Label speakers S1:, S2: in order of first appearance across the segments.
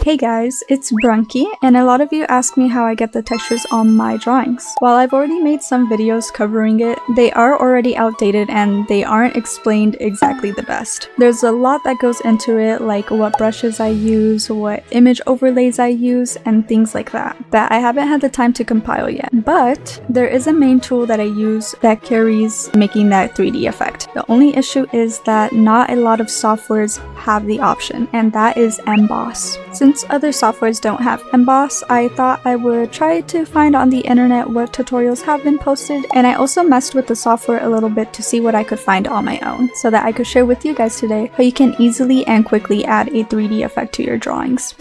S1: Hey guys, it's Brunky, and a lot of you ask me how I get the textures on my drawings. While I've already made some videos covering it, they are already outdated and they aren't explained exactly the best. There's a lot that goes into it, like what brushes I use, what image overlays I use, and things like that I haven't had the time to compile yet. But there is a main tool that I use that carries making that 3D effect. The only issue is that not a lot of softwares have the option, and that is emboss. Since other softwares don't have emboss, I thought I would try to find on the internet what tutorials have been posted, and I also messed with the software a little bit to see what I could find on my own, so that I could share with you guys today how you can easily and quickly add a 3D effect to your drawings.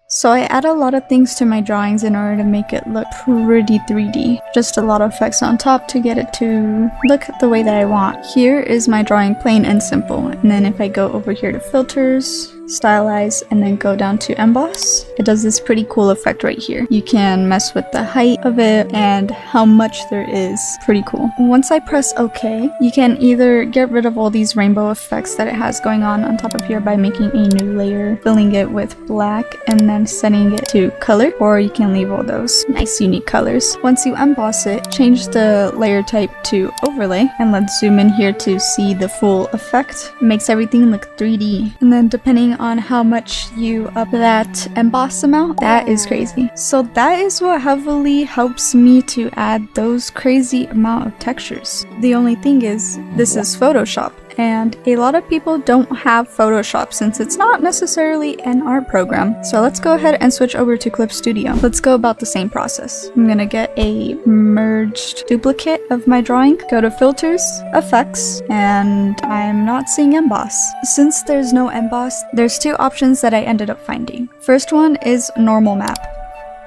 S1: So I add a lot of things to my drawings in order to make it look pretty 3D. Just a lot of effects on top to get it to look the way that I want. Here is my drawing, plain and simple. And then if I go over here to filters, stylize, and then go down to emboss, it does this pretty cool effect right here. You can mess with the height of it and how much there is. Pretty cool. Once I press OK, you can either get rid of all these rainbow effects that it has going on top of here by making a new layer, filling it with black, and then setting it to color, or you can leave all those nice unique colors. Once you emboss it, change the layer type to overlay, and let's zoom in here to see the full effect. It makes everything look 3D. And then depending on how much you up that emboss amount, that is crazy. So that is what heavily helps me to add those crazy amount of textures. The only thing is, this is Photoshop, and a lot of people don't have Photoshop since it's not necessarily an art program. So let's go ahead and switch over to Clip Studio. Let's go about the same process. I'm gonna get a merged duplicate of my drawing, go to filters, effects, and I'm not seeing emboss. Since there's no emboss, there's two options that I ended up finding. First one is normal map.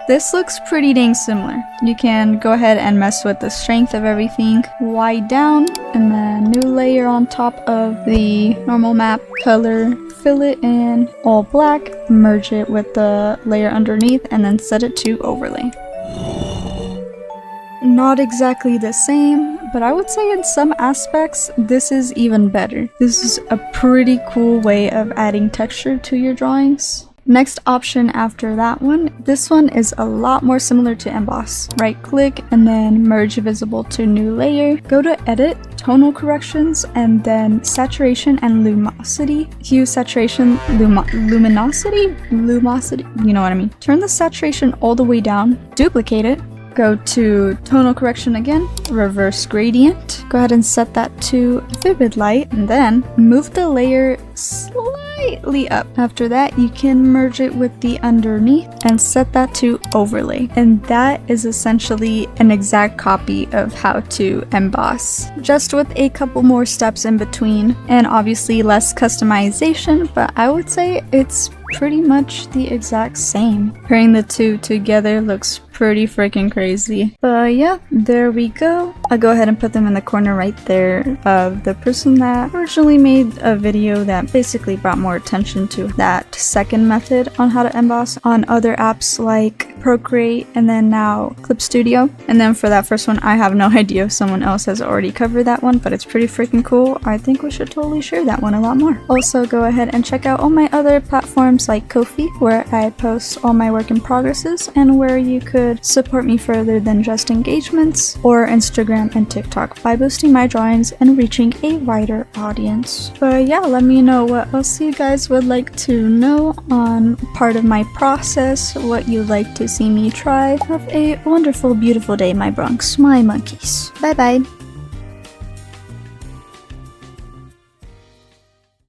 S1: This looks pretty dang similar. You can go ahead and mess with the strength of everything. Y down, and then new layer on top of the normal map, color, fill it in all black, merge it with the layer underneath, and then set it to overlay. Not exactly the same, but I would say in some aspects this is even better. This is a pretty cool way of adding texture to your drawings. Next option after that one, this one is a lot more similar to emboss. Right click and then merge visible to new layer. Go to edit, tonal corrections, and then saturation and luminosity. Hue, saturation, luminosity, you know what I mean. Turn the saturation all the way down, duplicate it. Go to tonal correction again, reverse gradient. Go ahead and set that to vivid light, and then move the layer slightly up. After that, you can merge it with the underneath and set that to overlay. And that is essentially an exact copy of how to emboss, just with a couple more steps in between, and obviously less customization, but I would say it's pretty much the exact same. Pairing the two together looks pretty freaking crazy. But yeah, there we go. I'll go ahead and put them in the corner right there of the person that originally made a video that basically brought more attention to that second method on how to emboss on other apps like Procreate and then now Clip Studio. And then for that first one, I have no idea if someone else has already covered that one, but it's pretty freaking cool. I think we should totally share that one a lot more. Also, go ahead and check out all my other platforms like Ko-fi, where I post all my work in progresses and where you could support me further than just engagements, or Instagram and TikTok by boosting my drawings and reaching a wider audience. But yeah, let me know what else you guys would like to know on part of my process, what you'd like to see me try. Have a wonderful, beautiful day, my Bronx, my monkeys. Bye bye.